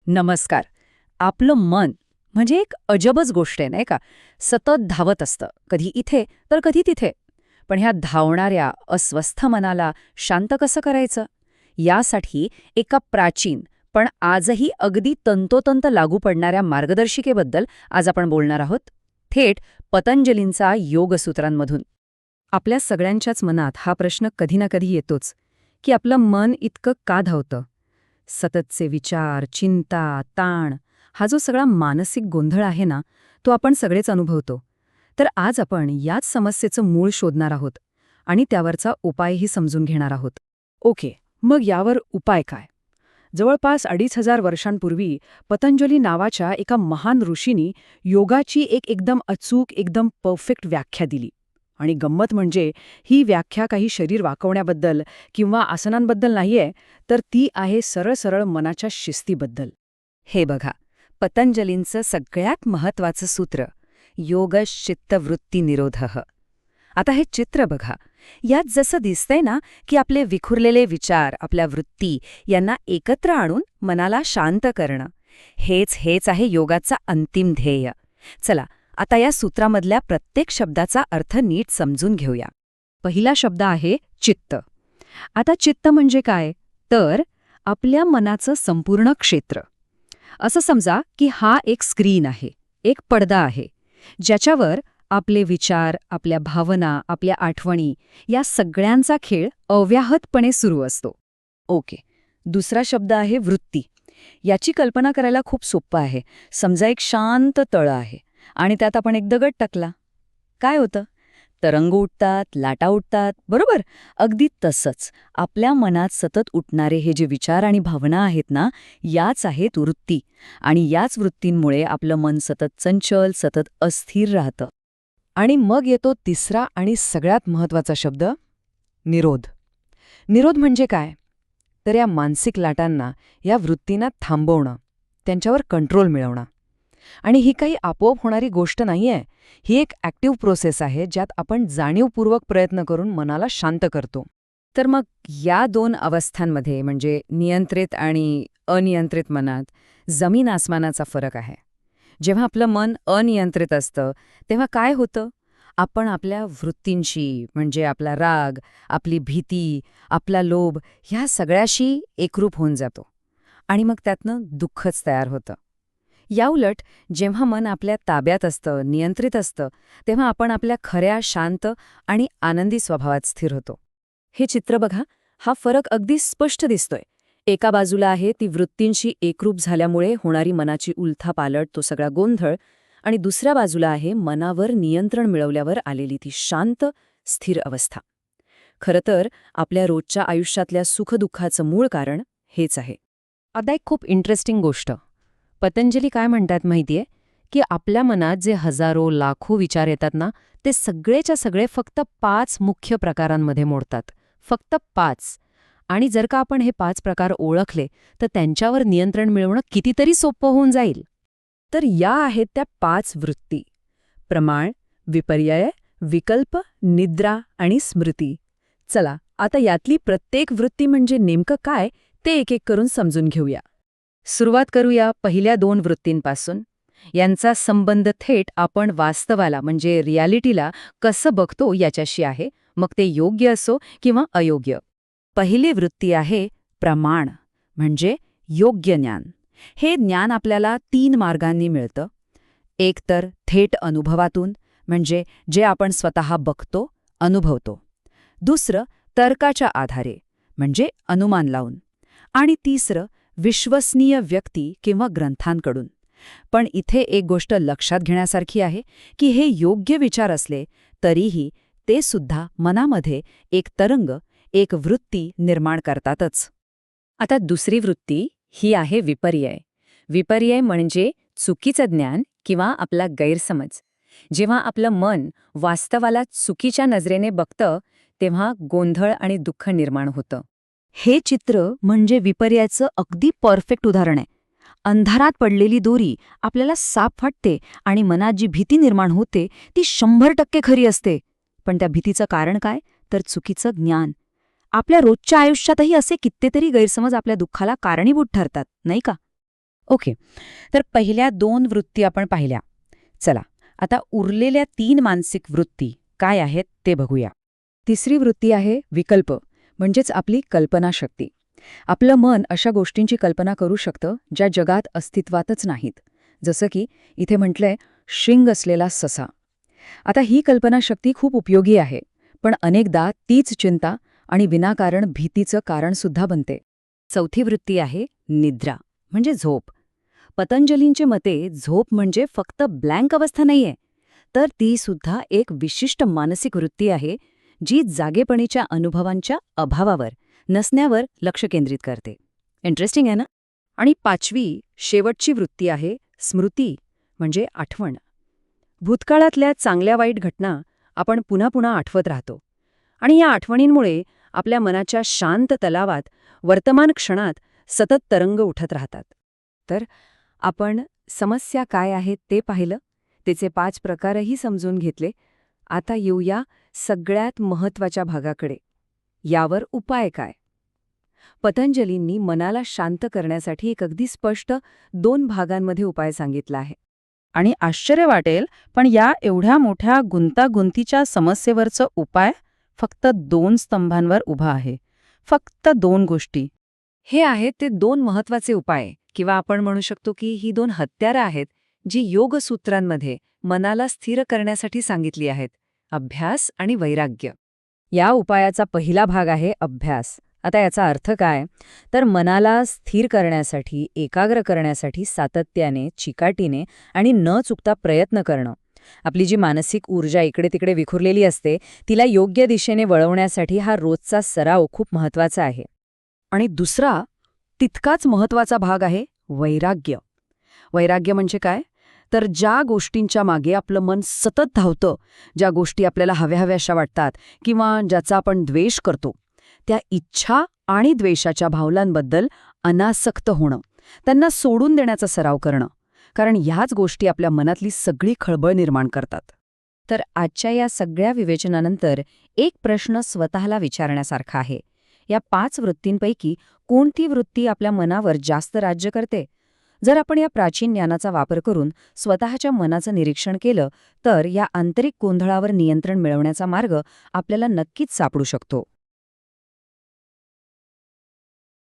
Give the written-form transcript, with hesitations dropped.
नमस्कार. आपलं मन म्हणजे एक अजबच गोष्ट आहे, नाही का? सतत धावत असतं, कधी इथे तर कधी तिथे. पण ह्या धावणाऱ्या अस्वस्थ मनाला शांत कसं करायचं? यासाठी एका प्राचीन पण आजही अगदी तंतोतंत लागू पडणाऱ्या मार्गदर्शिकेबद्दल आज आपण बोलणार आहोत, थेट पतंजलींचा योगसूत्रांमधून. आपल्या सगळ्यांच्याच मनात हा प्रश्न कधी ना कधी येतोच, की आपलं मन इतकं का धावतं? सततचे विचार, चिंता, ताण, हा जो सगळा मानसिक गोंधळ आहे ना, तो आपण सगळेच अनुभवतो. तर आज आपण याच समस्येचं मूळ शोधणार आहोत आणि त्यावरचा उपायही समजून घेणार आहोत. ओके, मग यावर उपाय काय? जवळपास 2500 वर्षांपूर्वी पतंजली नावाच्या एका महान ऋषींनी योगाची एकदम अचूक, एकदम परफेक्ट व्याख्या दिली. आणि गंमत म्हणजे ही व्याख्या काही शरीर वाकवण्याबद्दल किंवा आसनांबद्दल नाहीये, तर ती आहे सरळ सरळ मनाच्या शिस्तीबद्दल. हे बघा, पतंजलींचं सगळ्यात महत्वाचं सूत्र, योगश्चित्तवृत्ती निरोधः. आता हे चित्र बघा. यात जसं दिसतंय ना, की आपले विखुरलेले विचार, आपल्या वृत्ती यांना एकत्र आणून मनाला शांत करणं. हेच आहे योगाचा अंतिम ध्येय. चला, आता या सूत्रामधल्या प्रत्येक शब्दाचा अर्थ नीट समजून घेऊया. पहिला शब्द आहे चित्त. आता चित्त म्हणजे काय? तर आपल्या मनाचं संपूर्ण क्षेत्र. असं समजा की हा एक स्क्रीन आहे, एक पडदा आहे, ज्याच्यावर आपले विचार, आपल्या भावना, आपल्या आठवणी या सगळ्यांचा खेळ अव्याहतपणे सुरू असतो. ओके. दुसरा शब्द आहे वृत्ती. याची कल्पना करायला खूप सोपं आहे. समजा एक शांत तळं आहे आणि त्यात आपण एक दगड टाकला. काय होतं? तरंग उठतात, लाटा उठतात, बरोबर? अगदी तसंच आपल्या मनात सतत उठणारे हे जे विचार आणि भावना आहेत ना, याच आहेत वृत्ती. आणि याच वृत्तींमुळे आपलं मन सतत चंचल, सतत अस्थिर राहतं. आणि मग येतो तिसरा आणि सगळ्यात महत्वाचा शब्द, निरोध. निरोध म्हणजे काय? तर या मानसिक लाटांना, या वृत्तींना थांबवणं, त्यांच्यावर कंट्रोल मिळवणं. आणि ही काही आपोआप होणारी गोष्ट नाहीये. ही एक ॲक्टिव्ह प्रोसेस आहे, ज्यात आपण जाणीवपूर्वक प्रयत्न करून मनाला शांत करतो. तर मग या दोन अवस्थांमध्ये म्हणजे नियंत्रित आणि अनियंत्रित मनात जमीन आसमानाचा फरक आहे. जेव्हा आपलं मन अनियंत्रित असतं तेव्हा काय होतं? आपण आपल्या वृत्तींशी म्हणजे आपला राग, आपली भीती, आपला लोभ ह्या सगळ्याशी एकरूप होऊन जातो आणि मग त्यातनं दुःखच तयार होतं. याउलट जेव्हा मन आपल्या ताब्यात असतं, नियंत्रित असतं, तेव्हा आपण आपल्या खऱ्या, शांत आणि आनंदी स्वभावात स्थिर होतो. हे चित्र बघा, हा फरक अगदी स्पष्ट दिसतोय. एका बाजूला आहे ती वृत्तींशी एकरूप झाल्यामुळे होणारी मनाची उलथापालट, तो सगळा गोंधळ, आणि दुसऱ्या बाजूला आहे मनावर नियंत्रण मिळवल्यावर आलेली ती शांत, स्थिर अवस्था. खरं तर आपल्या रोजच्या आयुष्यातल्या सुखदुःखाचं मूळ कारण हेच आहे. आता एक खूप इंटरेस्टिंग गोष्ट. पतंजली काय म्हणतात माहितीये? की आपल्या मनात जे हजारो, लाखो विचार येतात ना, ते सगळेच्या सगळे फक्त 5 मुख्य प्रकारांमध्ये मोडतात. फक्त 5. आणि जर का आपण हे 5 प्रकार ओळखले, तर त्यांच्यावर नियंत्रण मिळवणं कितीतरी सोपं होऊन जाईल. तर या आहेत त्या 5 वृत्ती: प्रमाण, विपर्यय, विकल्प, निद्रा आणि स्मृती. चला, आता यातली प्रत्येक वृत्ती म्हणजे नेमकं काय ते एक एक करून समजून घेऊया. सुरुवात करूया पहिल्या 2 वृत्तींपासून. यांचा संबंध थेट आपण वास्तवाला म्हणजे रियालिटीला कसं बघतो याच्याशी आहे, मग ते योग्य असो किंवा अयोग्य. पहिली वृत्ती आहे प्रमाण म्हणजे योग्य ज्ञान. हे ज्ञान आपल्याला 3 मार्गांनी मिळतं. एक तर थेट अनुभवातून म्हणजे जे आपण स्वतः बघतो, अनुभवतो. दुसरं तर्काच्या आधारे म्हणजे अनुमान लावून. आणि तिसरं विश्वसनीय व्यक्ती किंवा ग्रंथांकडून. पण इथे एक गोष्ट लक्षात घेण्यासारखी आहे की हे योग्य विचार असले तरीही ते सुद्धा मनामध्ये एक तरंग, एक वृत्ती निर्माण करतातच. आता दुसरी वृत्ती ही आहे विपर्यय. विपर्यय म्हणजे चुकीचं ज्ञान किंवा आपला गैरसमज. जेव्हा आपलं मन वास्तवाला चुकीच्या नजरेने बघतं, तेव्हा गोंधळ आणि दुःख निर्माण होतं. हे चित्र म्हणजे विपर्याचं अगदी परफेक्ट उदाहरण आहे. अंधारात पडलेली दोरी आपल्याला साप वाटते आणि मनात जी भीती निर्माण होते ती 100% खरी असते. पण त्या भीतीचं कारण काय? तर चुकीचं ज्ञान. आपल्या रोजच्या आयुष्यातही असे कितीतरी गैरसमज आपल्या दुःखाला कारणीभूत ठरतात, नाही का? ओके. तर पहिल्या 2 वृत्ती आपण पाहिल्या. चला, आता उरलेल्या 3 मानसिक वृत्ती काय आहेत ते बघूया. तिसरी वृत्ती आहे विकल्प, म्हणजेच आपली कल्पनाशक्ती. आपलं मन अशा गोष्टींची कल्पना करू शकतं ज्या जगात अस्तित्वातच नाहीत. जसं की इथे म्हटलंय शिंग असलेला ससा. आता ही कल्पनाशक्ती खूप उपयोगी आहे, पण अनेकदा तीच चिंता आणि विनाकारण भीतीचं कारणसुद्धा बनते. चौथी वृत्ती आहे निद्रा, म्हणजे झोप. पतंजलींचे मते झोप म्हणजे फक्त ब्लँक अवस्था नाहीये, तर ती सुद्धा एक विशिष्ट मानसिक वृत्ती आहे जी जागेपणीच्या अनुभवांच्या अभावावर, नसण्यावर लक्ष केंद्रित करते. इंटरेस्टिंग आहे ना? आणि 5वी शेवटची वृत्ती आहे स्मृती, म्हणजे आठवण. भूतकाळातल्या चांगल्या वाईट घटना आपण पुन्हा पुन्हा आठवत राहतो आणि या आठवणींमुळे आपल्या मनाच्या शांत तलावात वर्तमान क्षणात सतत तरंग उठत राहतात. तर आपण समस्या काय आहेत ते पाहिलं, त्याचे 5 प्रकारही समजून घेतले. आता येऊया सगळ्यात महत्त्वाच्या भागाकडे. यावर उपाय काय? पतंजलींनी मनाला शांत करण्यासाठी एक अगदी स्पष्ट 2 भागांमध्ये उपाय सांगितला आहे. आणि आश्चर्य वाटेल, पण या एवढ्या मोठ्या गुंतागुंतीच्या समस्येवरचं उपाय फक्त 2 स्तंभांवर उभा आहे. फक्त 2 गोष्टी. हे आहेत ते 2 महत्त्वाचे उपाय, किंवा आपण म्हणू शकतो की ही 2 हत्यारं आहेत जी योगसूत्रांमध्ये मनाला स्थिर करण्यासाठी सांगितली आहेत: अभ्यास आणि वैराग्य. या उपायाचा पहिला भाग आहे अभ्यास. आता याचा अर्थ काय? तर मनाला स्थिर करण्यासाठी, एकाग्र करण्यासाठी सातत्याने, चिकाटीने आणि न चुकता प्रयत्न करणं. आपली जी मानसिक ऊर्जा इकडे तिकडे विखुरलेली असते तिला योग्य दिशेने वळवण्यासाठी हा रोजचा सराव खूप महत्त्वाचा आहे. आणि दुसरा, तितकाच महत्त्वाचा भाग आहे वैराग्य. वैराग्य म्हणजे काय? तर ज्या गोष्टींच्या मागे आपलं मन सतत धावतं, ज्या गोष्टी आपल्याला हव्याहव्याशा वाटतात किंवा ज्याचा आपण द्वेष करतो, त्या इच्छा आणि द्वेषाच्या भावनांबद्दल अनासक्त होणं, त्यांना सोडून देण्याचा सराव करणं. कारण ह्याच गोष्टी आपल्या मनातली सगळी खळबळ निर्माण करतात. तर आजच्या या सगळ्या विवेचनानंतर एक प्रश्न स्वतःला विचारण्यासारखा आहे. या 5 वृत्तींपैकी कोणती वृत्ती आपल्या मनावर जास्त राज्य करते? जर आपण या प्राचीन ज्ञानाचा वापर करून स्वतःच्या मनाचं निरीक्षण केलं तर या आंतरिक गोंधळावर नियंत्रण मिळवण्याचा मार्ग आपल्याला नक्कीच सापडू शकतो.